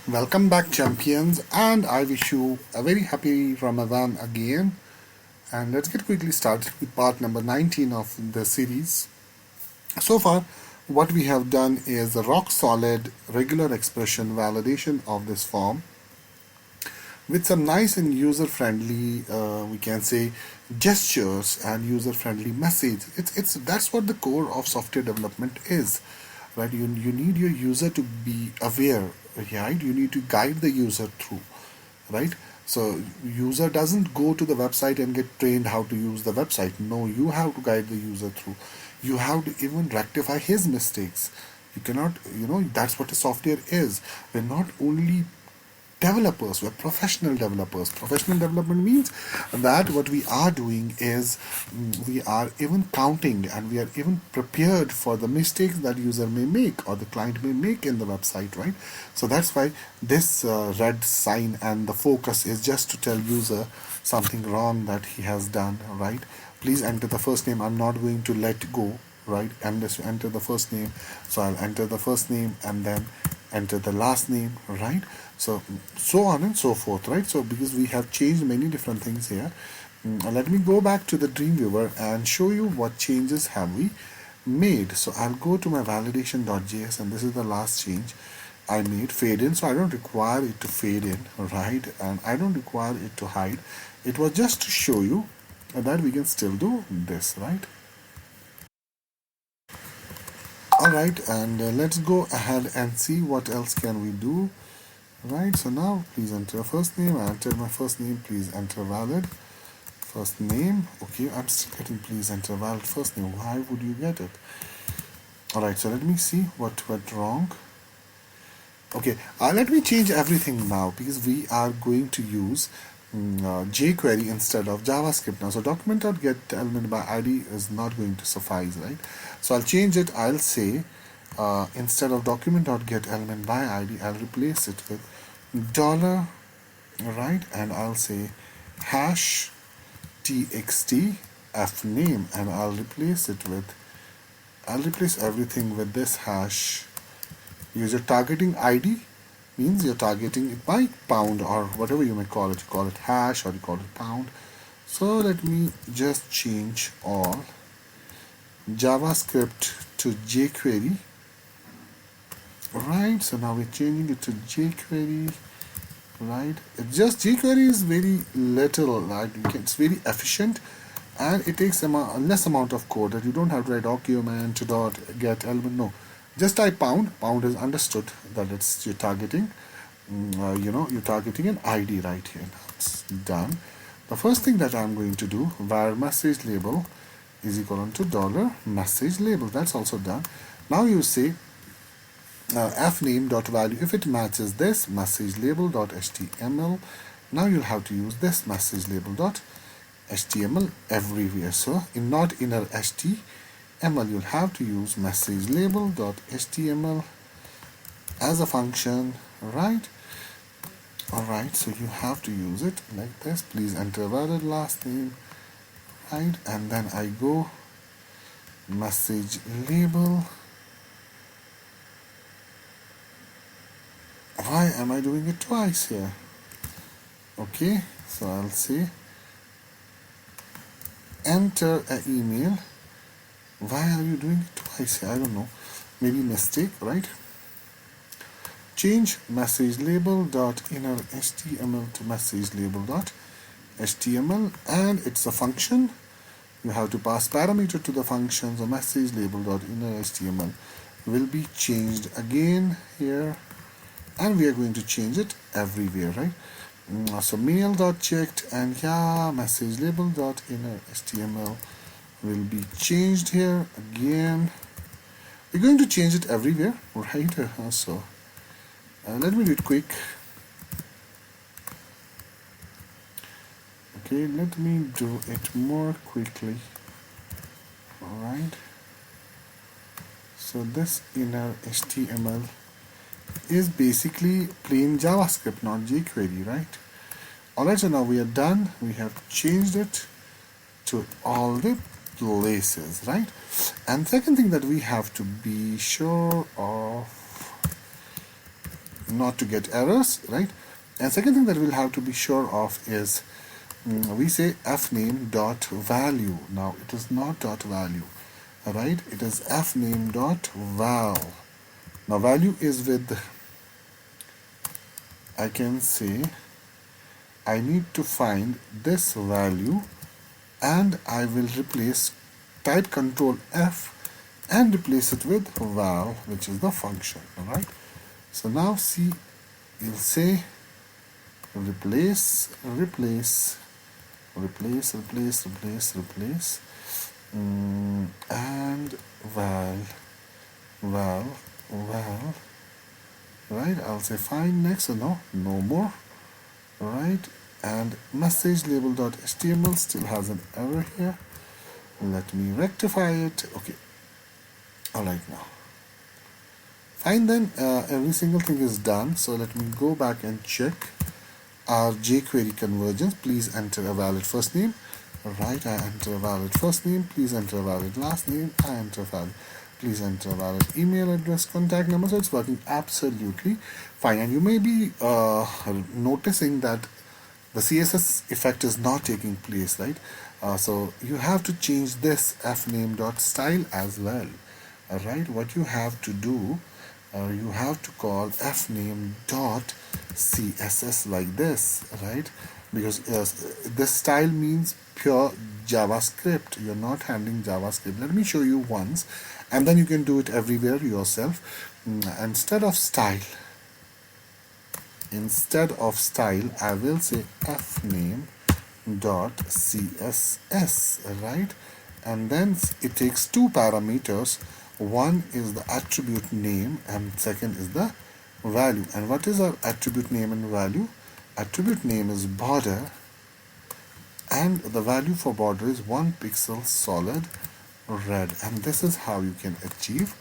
Welcome back, champions, and I wish you a very happy Ramadan again. And let's get quickly started with part number 19 of the series. So far, what we have done is a rock solid regular expression validation of this form with some nice and user friendly, we can say, gestures and user friendly message. It's That's what the core of software development is, right? You need your user to be aware, right? You need to guide the user through, right? So user doesn't go to the website and get trained how to use the website. No, you have to guide the user through. You have to even rectify his mistakes. You cannot, that's what a software is. We're not only developers, we're professional developers. Professional development means that what we are doing is we are even counting and we are even prepared for the mistakes that user may make or the client may make in the website, right? So that's why this red sign and the focus is just to tell user something wrong that he has done, right? Please enter the first name. I'm not going to let go, right? Unless you enter the first name. So I'll enter the first name and then enter the last name, right? So on and so forth, right? So because we have changed many different things here, let me go back to the Dreamweaver and show you what changes have we made. So I'll go to my validation.js, and this is the last change I made. Fade in, so I don't require it to fade in, right? And I don't require it to hide. It was just to show you that we can still do this, right? All right, and let's go ahead and see what else can we do. Right, so now please enter first name. I entered my first name. Please enter valid first name. Okay, I'm still getting please enter valid first name. Why would you get it? All right, so let me see what went wrong. Okay, let me change everything now because we are going to use jQuery instead of JavaScript now. So document.get element by ID is not going to suffice, right? So I'll change it. I'll say instead of document.get element by ID, I'll replace it with dollar, right? And I'll say hash txt f name, and I'll replace everything with this hash. User targeting ID means you're targeting it by pound or whatever you may call it. You call it hash or you call it pound. So let me just change all JavaScript to jQuery. Right, so now we're changing it to jQuery. Right, it's just jQuery is very little, right? It's very efficient and it takes a less amount of code that you don't have to write document dot get element. No, just type pound. Pound is understood that it's you're targeting. You're targeting an ID right here. That's done. The first thing that I'm going to do, var message label is equal to dollar message label. That's also done. Now you say fname.value, if it matches this message label.html, now you'll have to use this message label.html everywhere. So in not inner html, you'll have to use message label.html as a function, right? All right, so you have to use it like this. Please enter valid last name, right? And then I go message label. Why am I doing it twice here? Okay, so I'll say enter an email. Why are you doing it twice here? I don't know. Maybe mistake, right? Change message label dot inner html to message label dot html, and it's a function. You have to pass parameter to the function. So message label dot inner html will be changed again here, and we are going to change it everywhere, right? So mail.checked and yeah, message label.inner HTML will be changed here again. We're going to change it everywhere, right? So let me do it quick. Okay, let me do it more quickly. All right. So this inner HTML is basically plain JavaScript, not jQuery, right? Alright, so now we are done. We have changed it to all the places, right? And second thing that we have to be sure of not to get errors, right? And second thing that we'll have to be sure of is we say fname dot value. Now it is not dot value, right? It is fname dot val. Now value is with, I can say, I need to find this value, and I will replace, type control F and replace it with val, which is the function. All right, so now see, you'll say replace replace replace replace replace replace and val val val, right? I'll say fine next, so no more, right? And message label.html still has an error here. Let me rectify it. Okay, all right, now fine. Then every single thing is done, so let me go back and check our jQuery conversions. Please enter a valid first name. Right, I enter a valid first name. Please enter a valid last name. I enter a valid. Please enter a valid email address, contact number. So it's working absolutely fine. And you may be noticing that the CSS effect is not taking place, right? So you have to change this fname.style as well. Right, what you have to do, you have to call fname.css like this, right? Because this style means pure JavaScript. You're not handling JavaScript. Let me show you once, and then you can do it everywhere yourself. Instead of style, I will say fname.css, right? And then it takes two parameters. One is the attribute name and second is the value. And what is our attribute name and value? Attribute name is border, and the value for border is 1 pixel solid red. And this is how you can achieve,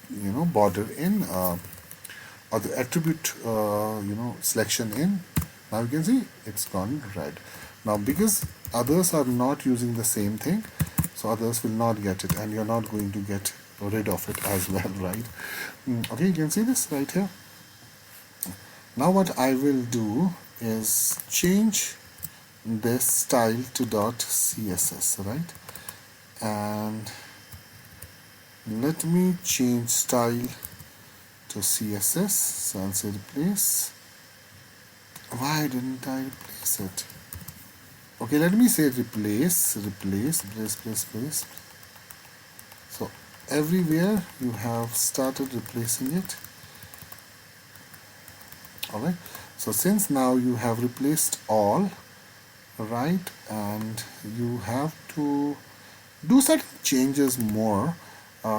border in or the attribute selection in. Now you can see it's gone red. Now because others are not using the same thing, so others will not get it, and you're not going to get rid of it as well, right? Okay, you can see this right here. Now what I will do is change this style to .css, right? And let me change style to CSS. So I'll say replace. Why didn't I replace it? Okay, let me say replace. So everywhere you have started replacing it. Alright, so since now you have replaced all, right, and you have to do certain changes more.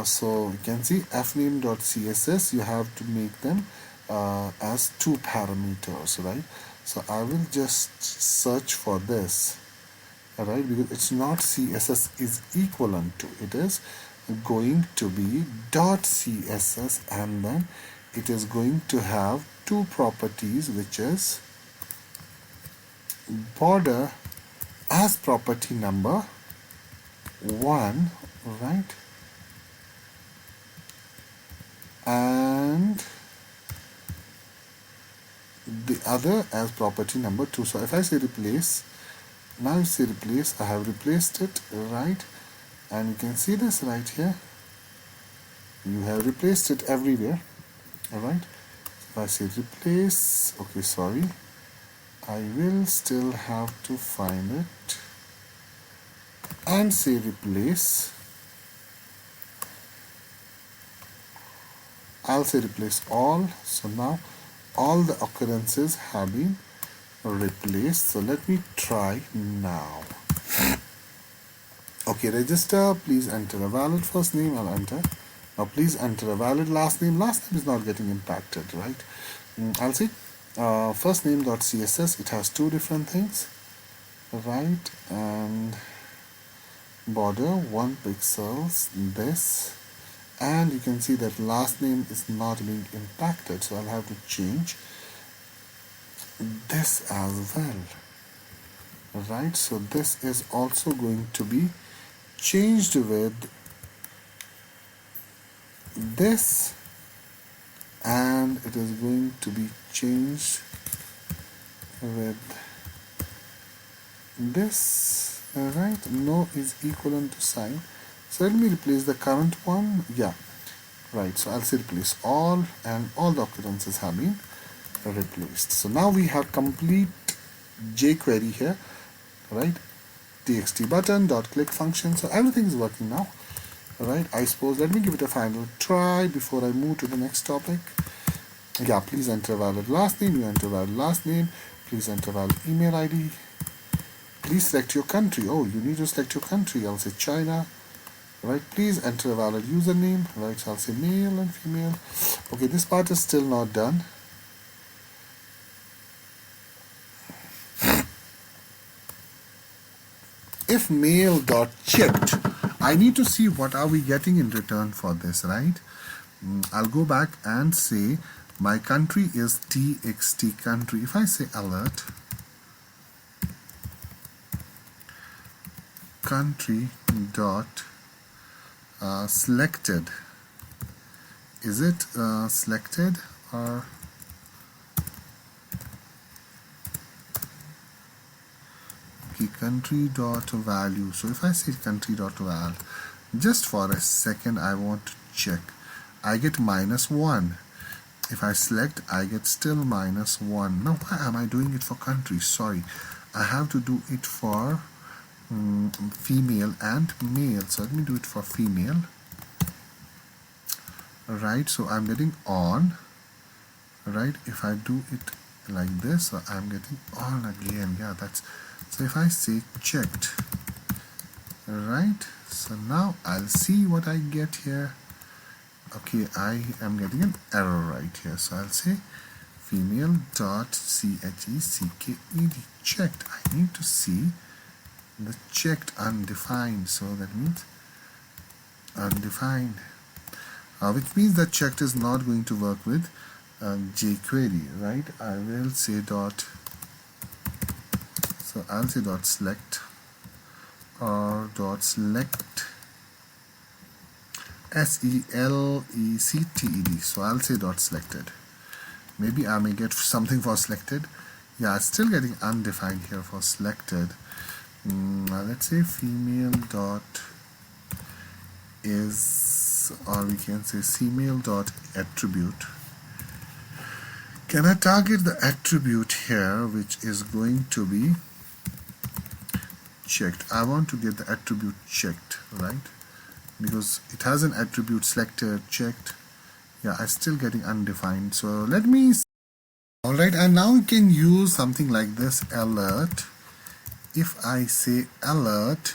So you can see fname.css, you have to make them as 2 parameters, right? So I will just search for this, right, because it's not CSS is equivalent to, it is going to be .css, and then it is going to have 2 properties, which is border as property number 1, right, and the other as property number 2. So if I say replace, now you see replace, I have replaced it, right? And you can see this right here, you have replaced it everywhere. Alright, if I say replace, okay, sorry, I will still have to find it and say replace. I'll say replace all. So now all the occurrences have been replaced. So let me try now. Okay, register, please enter a valid first name. I'll enter. Now please enter a valid last name. Last name is not getting impacted, right? I'll see first name.css, it has 2 different things, right? And border 1 pixels, this, and you can see that last name is not being impacted, so I'll have to change this as well, right? So this is also going to be changed with this and it is going to be changed with this. Right, no is equivalent to sign. So let me replace the current one. Yeah, right. So I'll say replace all, and all the occurrences have been replaced. So now we have complete jQuery here, right? Txt button dot click function. So everything is working now. Alright, I suppose let me give it a final try before I move to the next topic. Yeah, please enter valid last name. You enter valid last name. Please enter valid email ID. Please select your country. Oh, you need to select your country. I'll say China. Right, please enter a valid username. Right, so I'll say male and female. Okay, this part is still not done. If mail dot checked, I need to see what are we getting in return for this, right? I'll go back and say my country is txt country. If I say alert country dot selected, is it selected or country dot value? So if I say country dot val, just for a second I want to check, I get -1. If I select, I get still -1. Now why am I doing it for country? Sorry, I have to do it for female and male. So let me do it for female. Right, so I'm getting on. Right, if I do it like this, so I'm getting on again. Yeah, that's, so if I say checked, right, so now I'll see what I get here. Okay, I am getting an error right here, so I'll say female dot checked. Checked. I need to see the checked undefined, so that means undefined, which means that checked is not going to work with jQuery, right? I will say dot, so I'll say dot select or dot select selected. So I'll say dot selected. Maybe I may get something for selected. Yeah, it's still getting undefined here for selected. Let's say female dot is, or we can say female dot attribute. Can I target the attribute here, which is going to be checked? I want to get the attribute checked, right? Because it has an attribute selected, checked. Yeah, I'm still getting undefined. So let me, alright, and now we can use something like this, alert. If I say alert,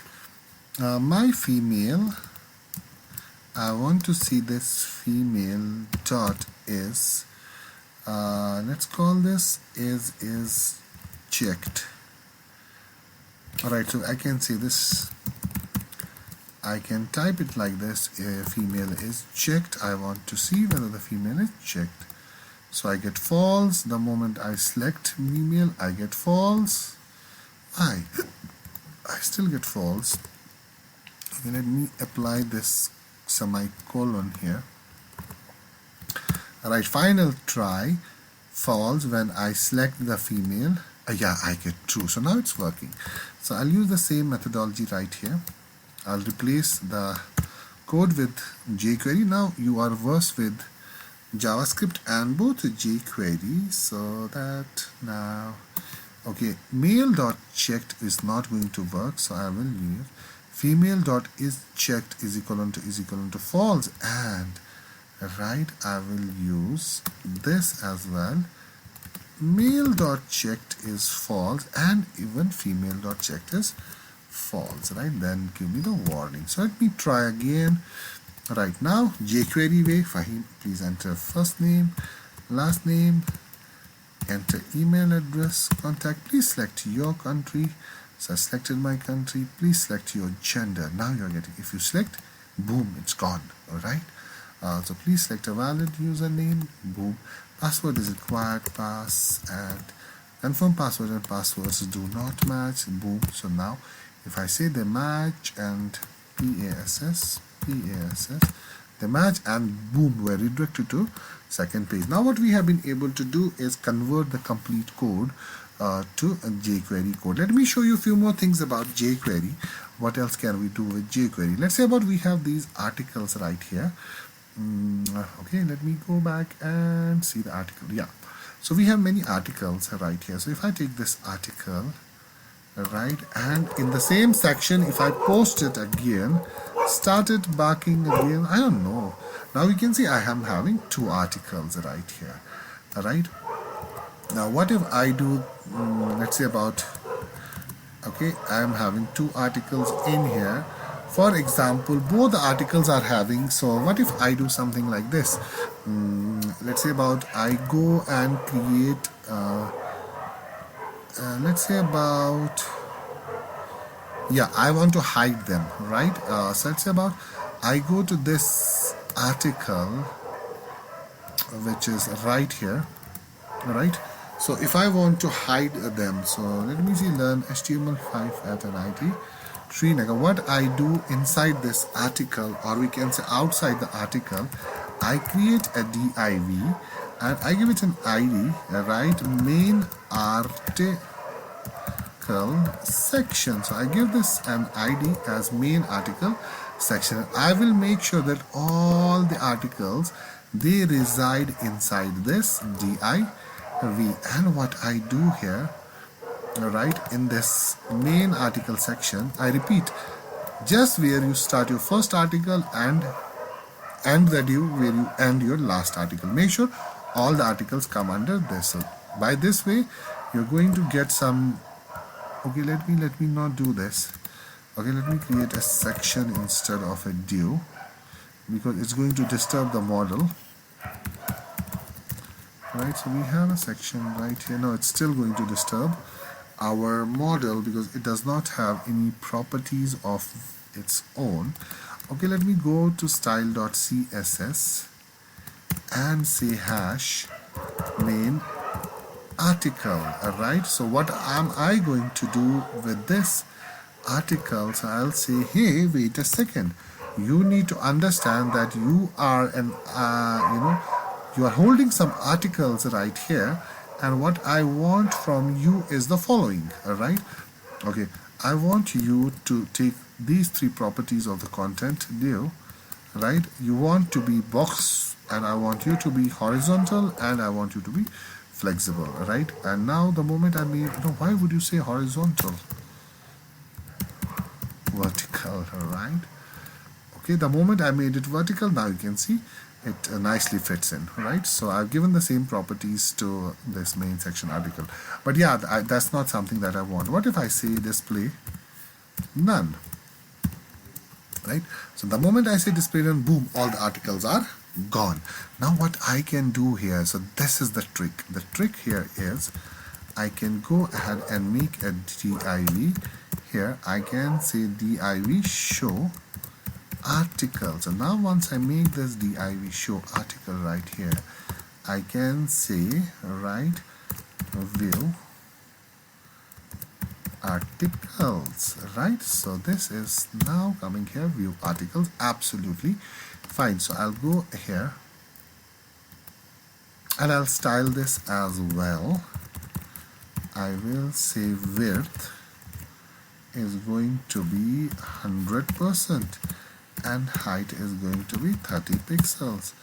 my female, I want to see this female dot is, let's call this is checked. Alright, so I can say this, I can type it like this, female is checked. I want to see whether the female is checked. So I get false. The moment I select female, I get false. I still get false. Okay, let me apply this semicolon here. Alright, final try, false when I select the female. Yeah, I get true. So now it's working. So I'll use the same methodology right here. I'll replace the code with jQuery. Now you are versed with JavaScript and both jQuery, so that now, okay, male.checked is not going to work, so I will use female.isChecked is equivalent to false, and right, I will use this as well. Male.checked is false and even female.checked is false, right? Then give me the warning. So let me try again. Right now, jQuery way, Fahim, please enter first name, last name, enter email address, contact, please select your country. So I selected my country, please select your gender. Now you're getting, if you select, boom, it's gone, alright? So please select a valid username, boom. Password is required, pass, and confirm password and passwords do not match, boom. So now if I say they match and PASS, they match and boom, we're redirected to second page. Now what we have been able to do is convert the complete code to a jQuery code. Let me show you a few more things about jQuery. What else can we do with jQuery? Let's say about we have these articles right here. Okay, let me go back and see the article. Yeah, so we have many articles right here. So if I take this article, right, and in the same section, if I post it again, started barking again, I don't know. Now you can see I am having two articles right here. Right, now what if I do, let's say about, okay, I am having two articles in here. For example, both the articles are having, so what if I do something like this? Let's say about I go and create, let's say about, yeah, I want to hide them, right? So let's say about I go to this article, which is right here, right? So if I want to hide them, so let me see, learn HTML5 at NIT Srinagar. What I do inside this article, or we can say outside the article, I create a div and I give it an ID, right? Main article section. So I give this an ID as main article section. I will make sure that all the articles, they reside inside this div. And what I do here, right, in this main article section, I repeat, just where you start your first article and the div where you end your last article. Make sure all the articles come under this. So by this way, you're going to get some. Okay, let me not do this. Okay, let me create a section instead of a div, because it's going to disturb the model. Right, so we have a section right here. No, it's still going to disturb our model because it does not have any properties of its own. Okay, let me go to style.css and say hash main article. Alright, so what am I going to do with this article? So I'll say, hey, wait a second, you need to understand that you are an you are holding some articles right here, and what I want from you is the following. Alright, okay, I want you to take these three properties of the content div, right? You want to be box, and I want you to be horizontal, and I want you to be flexible, right? And now the moment I made, why would you say horizontal? Vertical, right? Okay, the moment I made it vertical, now you can see it nicely fits in, right? So I've given the same properties to this main section article. But yeah, that's not something that I want. What if I say display none? Right? So the moment I say display none, boom, all the articles are gone. Now what I can do here, so this is the trick. The trick here is I can go ahead and make a div. Here I can say div show article. So now once I make this div show article right here, I can say, right, view articles, right? So this is now coming here, view articles, absolutely fine. So I'll go here and I'll style this as well. I will say width is going to be 100% and height is going to be 30 pixels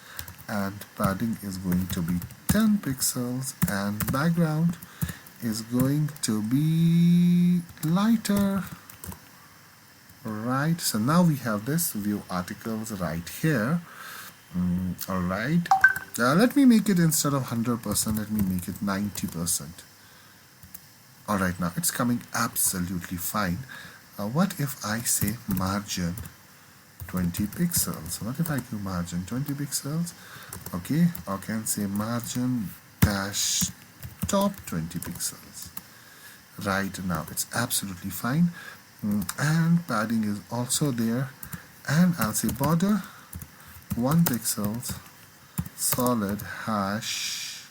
and padding is going to be 10 pixels and background is going to be lighter, right? So now we have this view articles right here. All right, let me make it, instead of 100%, let me make it 90%. all right, now it's coming absolutely fine. What if I say margin 20 pixels? What if I do margin 20 pixels? Okay, I can say margin dash top 20 pixels. Right, now it's absolutely fine. And padding is also there, and I'll say border 1 pixels solid hash.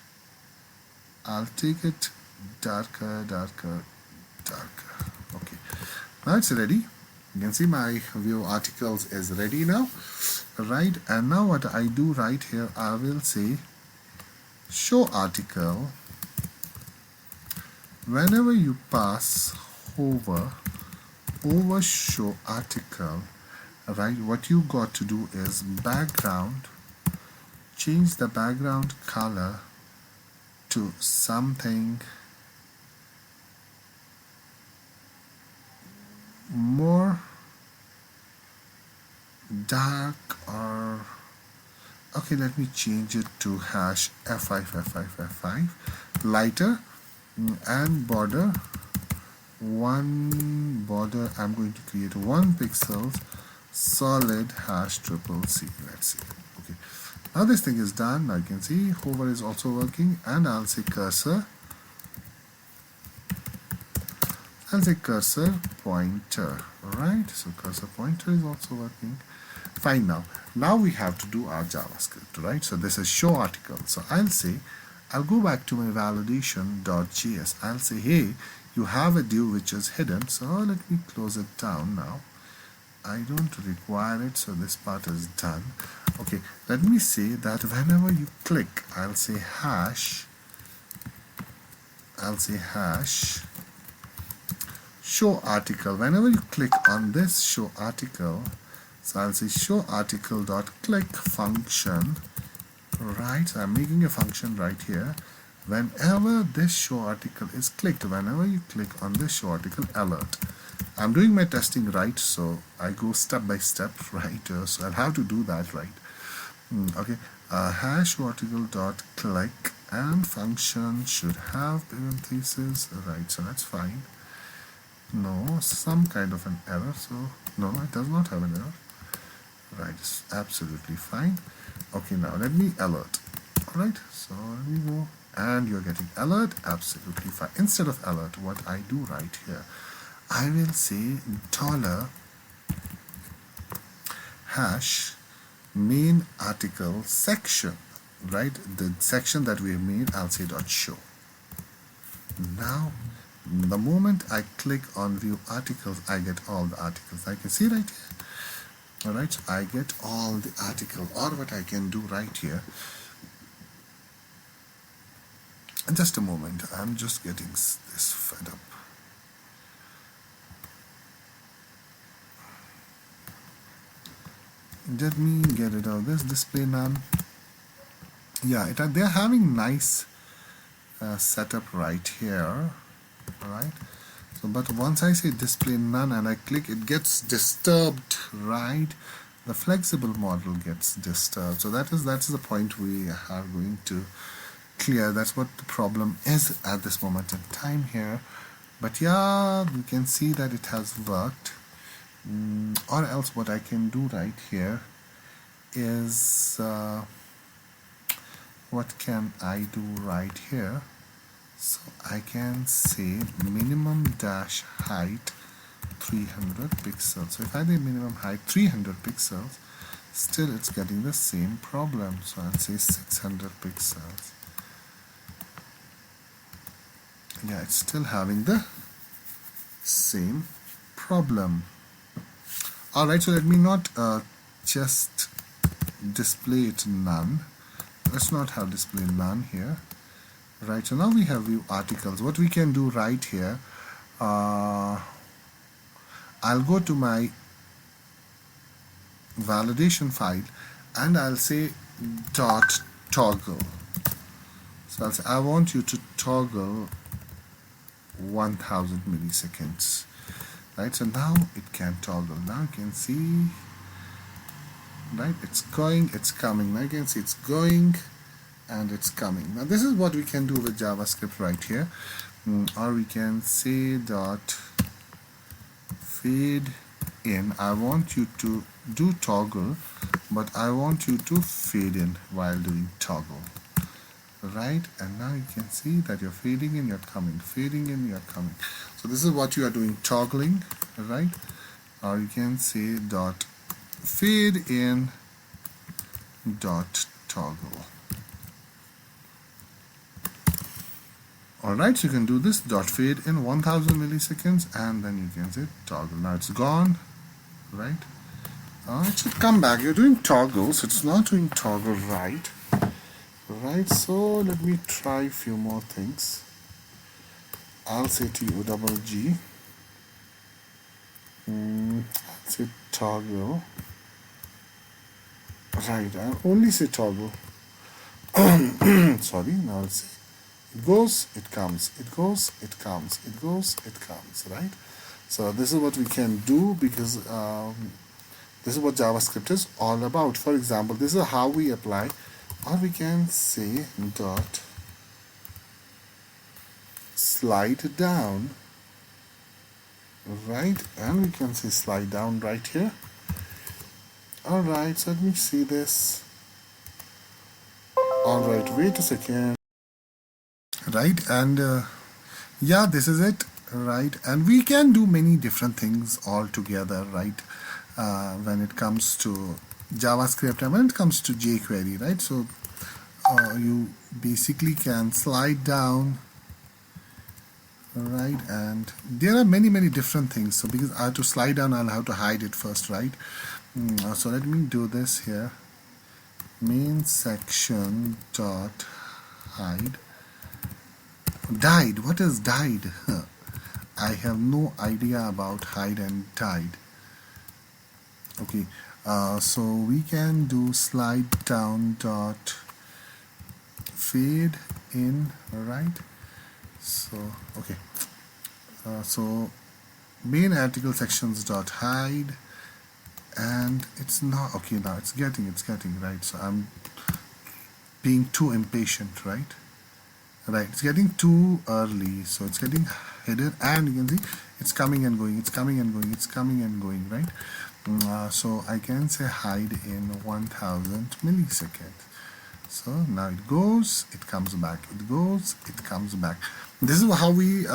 I'll take it darker. Okay, now it's ready. You can see my view articles is ready now, right? And now what I do right here, I will say show article, whenever you pass hover over show article, right, what you got to do is background, change the background color to something more dark, or okay, let me change it to hash F5 F5 F5 lighter, and border I'm going to create 1 pixel solid hash triple C. Let's see. Okay, now this thing is done. Now you can see hover is also working, and I'll say cursor pointer. Alright, so cursor pointer is also working. Fine. Now we have to do our JavaScript, right? So this is show article. So I'll go back to my validation.js. I'll say, hey, you have a div which is hidden. So let me close it down now. I don't require it, so this part is done. Okay, let me say that whenever you click, I'll say hash show article. Whenever you click on this show article, so I'll say show article dot click function, right? So I'm making a function right here. Whenever this show article is clicked, whenever you click on this show article, alert. I'm doing my testing right, so I go step by step, right? So I'll have to do that right. Okay, hash article dot click, and function should have parentheses, right? So that's fine. No, some kind of an error. So no, it does not have an error. Right, it's absolutely fine. Okay, now let me alert. All right, so let me go, and you're getting alert. Absolutely fine. Instead of alert, what I do right here, I will say dollar hash main article section, right? The section that we have made, I'll say dot show. Now, the moment I click on view articles, I get all the articles. I can see right here. All right, so I get all the article, or what I can do right here. In just a moment, I'm just getting this fed up. Let me get rid of this display none. Yeah, they're having nice setup right here. All right. So, but once I say display none and I click, it gets disturbed, right? The flexible model gets disturbed. So that's the point we are going to clear. That's what the problem is at this moment in time here. But yeah, you can see that it has worked. Or else what I can do right here is what can I do right here? So I can say minimum dash height 300 pixels. So if I do minimum height 300 pixels, still it's getting the same problem. So I'll say 600 pixels. Yeah, it's still having the same problem. Alright, so let me not just display it none. Let's not have display none here. Right, so now we have view articles. What we can do right here, I'll go to my validation file and I'll say dot toggle. So I'll say I want you to toggle 1000 milliseconds. Right, so now it can toggle. Now you can see, right, it's going, it's coming. Now you can see it's going and it's coming. Now this is what we can do with JavaScript right here. Or we can say dot fade in. I want you to do toggle, but I want you to fade in while doing toggle. Right, and now you can see that you're fading in, you're coming, fading in, you're coming. So this is what you are doing, toggling, right? Or you can say dot fade in dot toggle. Alright, so you can do this dot fade in 1000 milliseconds, and then you can say toggle. Now it's gone, right? It should come back. You're doing toggle, so it's not doing toggle right. right? So let me try few more things. I'll say TOGG. I'll say toggle. Right, I'll only say toggle. Sorry, now I'll say it goes, it comes, it goes, it comes, it goes, it comes, right? So this is what we can do because this is what JavaScript is all about. For example, this is how we apply, or we can say dot slide down, right? And we can say slide down right here. All right, so let me see this. All right, wait a second. Right, and yeah, this is it, right? And we can do many different things all together, right? When it comes to JavaScript and when it comes to jQuery, right? So you basically can slide down, right? And there are many different things. So because I have to slide down, I'll have to hide it first, right? So let me do this here. Main section dot hide. Died. What is died? I have no idea about hide and died. Okay, so we can do slide down dot fade in, right? So okay, so main article sections dot hide, and it's not okay now. It's getting right. So I'm being too impatient, right? Right, it's getting too early, so it's getting hidden, and you can see it's coming and going, it's coming and going, it's coming and going, right? So I can say hide in 1000 milliseconds. So now it goes, it comes back, it goes, it comes back. This is how we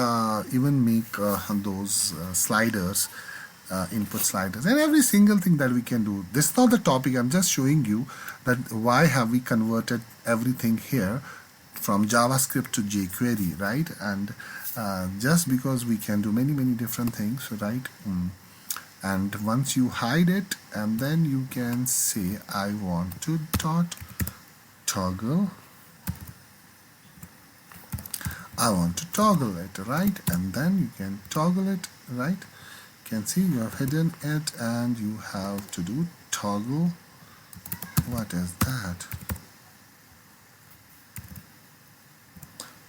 even make those sliders, input sliders, and every single thing that we can do. This is not the topic, I'm just showing you that why have we converted everything here from JavaScript to jQuery, right? And just because we can do many different things, right? And once you hide it, and then you can say I want to dot toggle, I want to toggle it, right? And then you can toggle it, right? You can see you have hidden it, and you have to do toggle. What is that?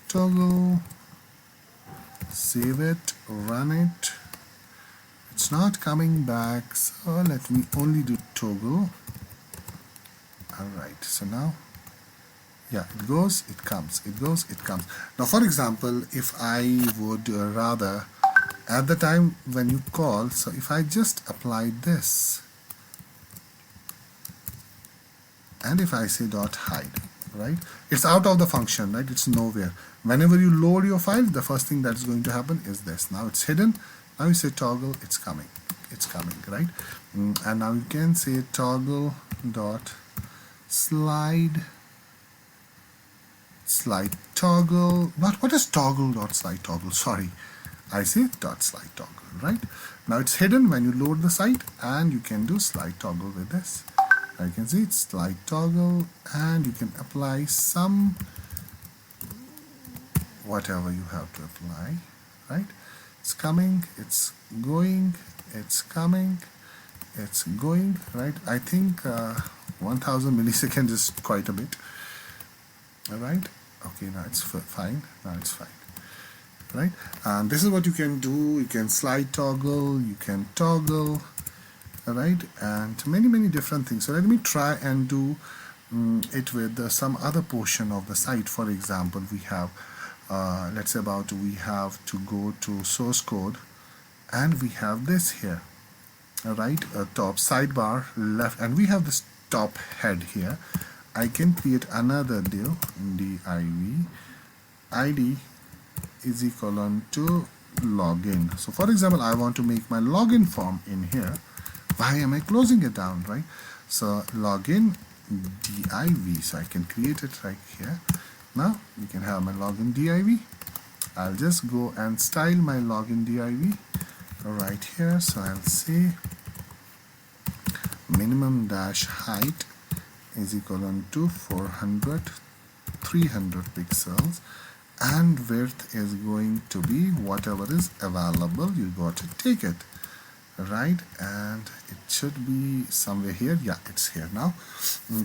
Toggle, save it, run it. It's not coming back, so let me only do toggle. Alright, so now, yeah, it goes, it comes, it goes, it comes. Now, for example, if I would rather, at the time when you call, so if I just apply this, and if I say dot hide, right, it's out of the function, right? It's nowhere. Whenever you load your file, the first thing that's going to happen is this. Now it's hidden. Now you say toggle, it's coming, right? And now you can say toggle dot slide toggle. What is toggle dot slide toggle? Sorry, I say dot slide toggle, right? Now it's hidden when you load the site, and you can do slide toggle with this. Now you can see it's slide toggle, and you can apply some whatever you have to apply, right? It's coming, it's going, it's coming, it's going, right? I think 1000 milliseconds is quite a bit. All right, okay, now it's fine, right? And this is what you can do. You can slide toggle, you can toggle, all right, and many different things. So let me try and do it with some other portion of the site. For example, we have let's say we have to go to source code, and we have this here, all right, top sidebar left, and we have this top head here. I can create another div id is equal to login. So for example, I want to make my login form in here. Why am I closing it down, right? So login div, so I can create it right here. Now you can have my login div. I'll just go and style my login div right here. So I'll say minimum dash height is equal to 400 300 pixels, and width is going to be whatever is available. You got to take it, right? And it should be somewhere here. Yeah, it's here now.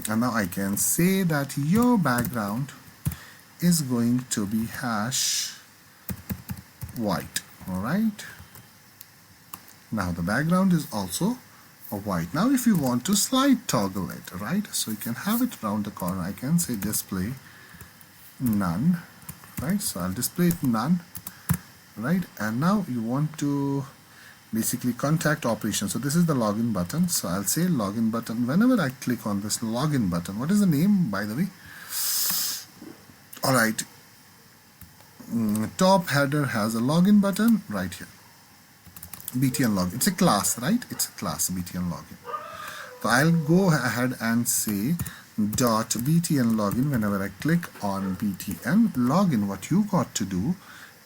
And now I can say that your background is going to be hash white. All right, now the background is also a white. Now if you want to slide toggle it, right, so you can have it around the corner. I can say display none, right? So I'll display it none, right? And now you want to basically contact operation. So this is the login button. So I'll say login button. Whenever I click on this login button, what is the name, by the way? All right, top header has a login button right here. BTN login. It's a class, right? It's a class, BTN login. So I'll go ahead and say dot BTN login. Whenever I click on BTN login, what you got to do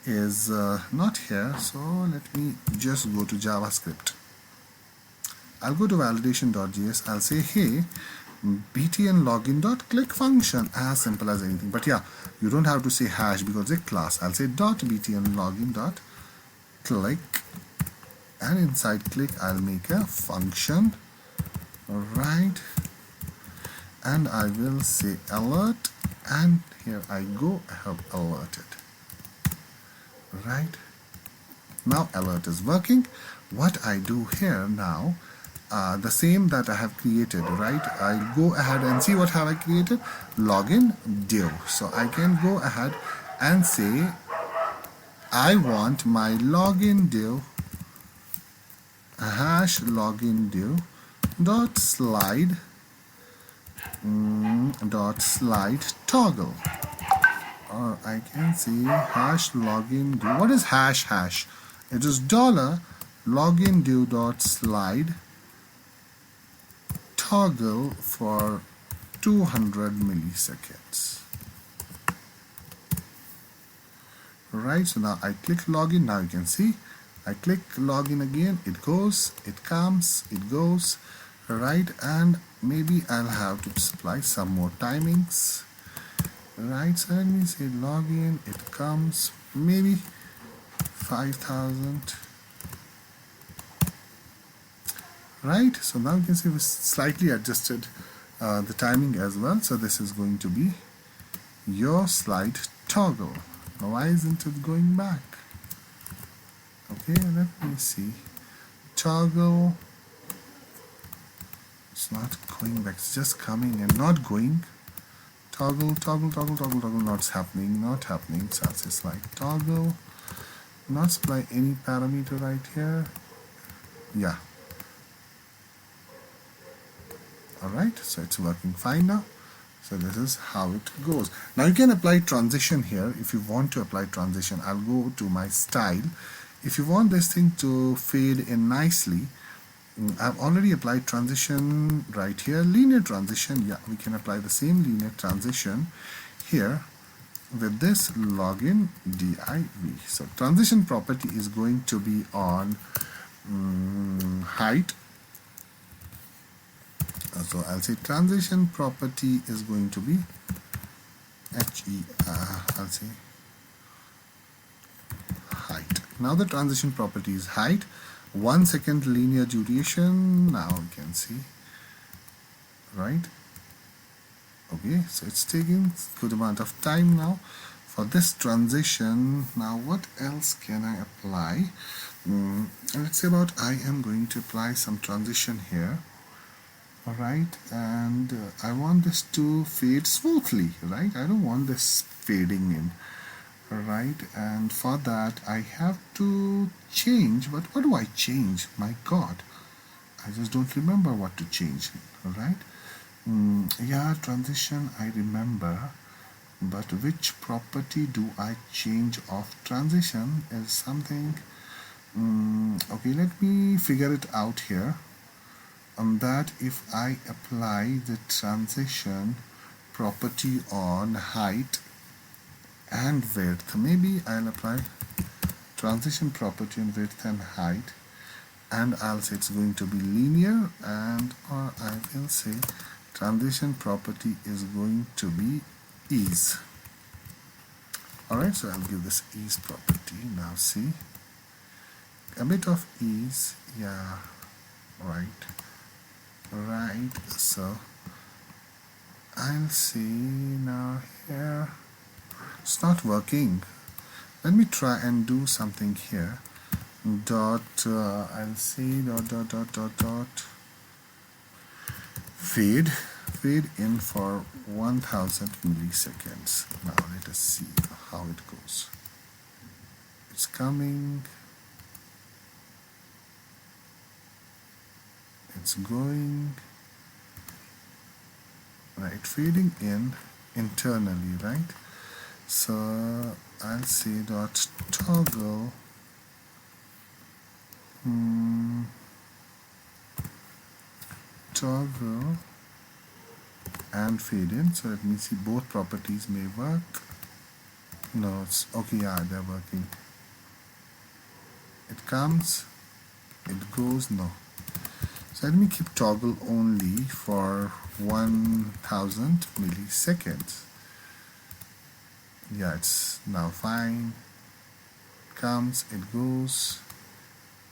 is not here. So let me just go to JavaScript. I'll go to validation.js. I'll say, hey, BTN login dot click function, as simple as anything. But yeah, you don't have to say hash because it's a class. I'll say dot BTN login dot click, and inside click I'll make a function, right? And I will say alert, and here I go, I have alerted, right? Now alert is working. What I do here now, the same that I have created, right? I go ahead and see what have I created, login div. So I can go ahead and say I want my login div hash login div dot slide toggle, or I can say hash login div. What is hash? It is dollar login div dot slide toggle for 200 milliseconds. Right, so now I click login. Now you can see I click login again, it goes, it comes, it goes, right? And maybe I'll have to supply some more timings, right? So let me say login, it comes, maybe 5,000, right? So now you can see we slightly adjusted the timing as well. So this is going to be your slide toggle. Now why isn't it going back? Okay, let me see. Toggle. It's not going back. It's just coming and not going. Toggle, not happening. So I'll say slide toggle. Not supply any parameter right here. Yeah. Alright, so it's working fine now. So this is how it goes. Now you can apply transition here if you want to apply transition. I'll go to my style. If you want this thing to fade in nicely, I've already applied transition right here. Linear transition, yeah, we can apply the same linear transition here with this login div. So transition property is going to be on height. So I'll say transition property is going to be I'll say height. Now the transition property is height. 1 second linear duration. Now you can see, right? Okay, so it's taking good amount of time now for this transition. Now what else can I apply? Let's say about I am going to apply some transition here. Alright, and I want this to fade smoothly, right? I don't want this fading in, right? And for that I have to change. But what do I change? My God, I just don't remember what to change. Alright, yeah, transition I remember, but which property do I change of transition is something. Okay, let me figure it out here. That if I apply the transition property on height and width, maybe I'll apply transition property on width and height, and I'll say it's going to be linear, and or I will say transition property is going to be ease. Alright, so I'll give this ease property. Now see, a bit of ease, yeah, right, so I'll see now here, it's not working. Let me try and do something here. I'll see dot fade in for 1000 milliseconds. Now let us see how it goes. It's coming, it's going, right, fading in internally, right? So I'll say dot toggle toggle and fade in. So let me see, both properties may work. No, it's okay, yeah, they're working. It comes, it goes, no. So let me keep toggle only for 1000 milliseconds. Yeah, it's now fine. Comes, it goes,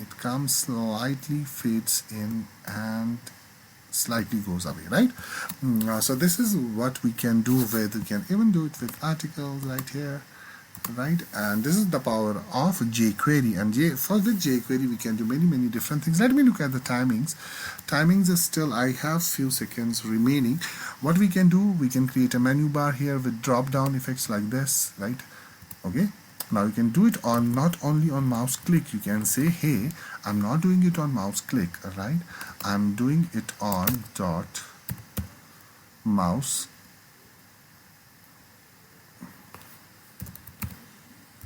it comes, slightly fades in and slightly goes away, right? So this is what we can do with, we can even do it with articles right here, right? And this is the power of jQuery. And for the jQuery we can do many different things. Let me look at the timings. Timings is still, I have few seconds remaining. What we can do, we can create a menu bar here with drop down effects like this, right? Okay, now you can do it on not only on mouse click. You can say, hey, I'm not doing it on mouse click, right? I'm doing it on dot mouse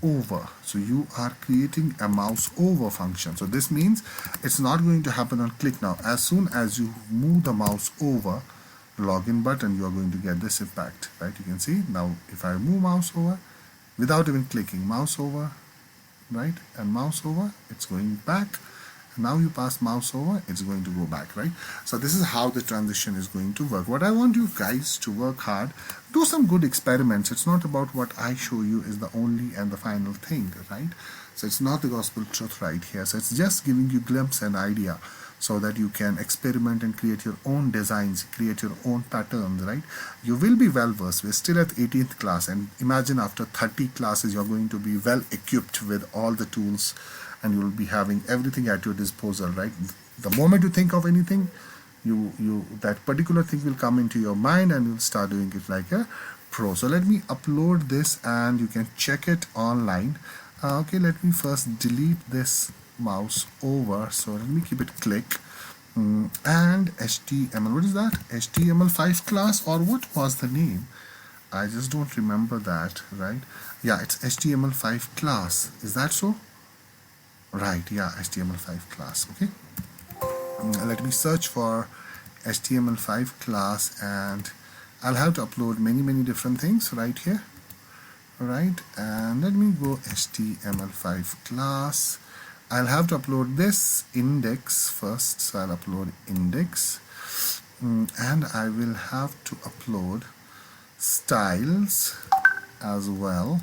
over. So you are creating a mouse over function. So this means it's not going to happen on click. Now as soon as you move the mouse over, login button, you are going to get this impact, right? You can see now if I move mouse over without even clicking, mouse over, right, and mouse over, it's going back. Now you pass mouse over, it's going to go back, right? So this is how the transition is going to work. What I want you guys to work hard, do some good experiments. It's not about what I show you is the only and the final thing, right? So it's not the gospel truth right here. So it's just giving you glimpse and idea so that you can experiment and create your own designs, create your own patterns, right? You will be well versed. We're still at 18th class, and imagine after 30 classes you're going to be well equipped with all the tools, and you will be having everything at your disposal, right? The moment you think of anything, that particular thing will come into your mind and you'll start doing it like a pro. So let me upload this and you can check it online. Okay, let me first delete this mouse over. So let me keep it click. And HTML, what is that? HTML5 class, or what was the name? I just don't remember that, right? Yeah, it's HTML5 class. Is that so? Right, yeah, HTML5 class. Okay, let me search for HTML5 class, and I'll have to upload many different things right here, right? And let me go HTML5 class. I'll have to upload this index first, so I'll upload index, and I will have to upload styles as well.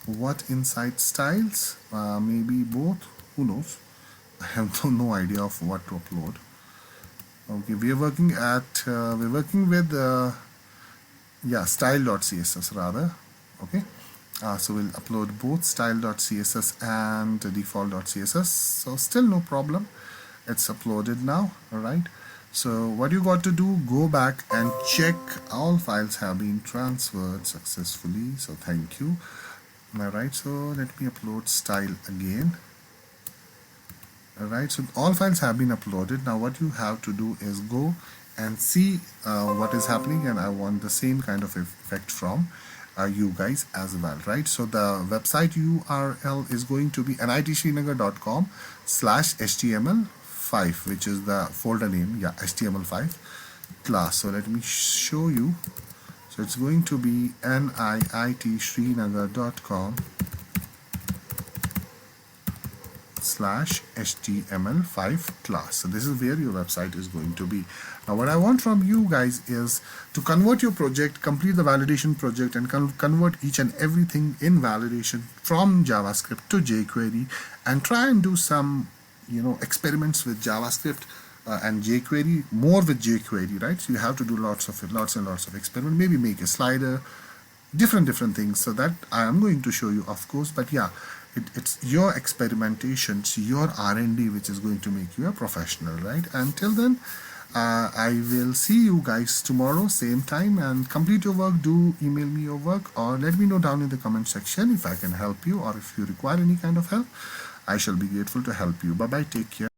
What inside styles? Maybe both, who knows? I have no idea of what to upload. Okay, we're working with yeah, style.css rather. Okay, so we'll upload both style.css and default.css. So still no problem, it's uploaded now. All right, so what you got to do, go back and check all files have been transferred successfully. So thank you. Alright, so let me upload style again. Alright, so all files have been uploaded. Now what you have to do is go and see what is happening, and I want the same kind of effect from you guys as well, right? So the website URL is going to be nitsrinagar.com/html5, which is the folder name, yeah, HTML5 class. So let me show you. So it's going to be nitsrinagar.com/html5 HTML5 class. So this is where your website is going to be. Now what I want from you guys is to convert your project, complete the validation project, and convert each and everything in validation from JavaScript to jQuery, and try and do some experiments with JavaScript and jQuery, more with jQuery, right? So you have to do lots and lots of experiment, maybe make a slider, different things. So that I am going to show you, of course, but yeah, it's your experimentations, your R&D, which is going to make you a professional, right? Until then, I will see you guys tomorrow, same time, and complete your work. Do email me your work, or let me know down in the comment section if I can help you, or if you require any kind of help. I shall be grateful to help you. Bye bye, take care.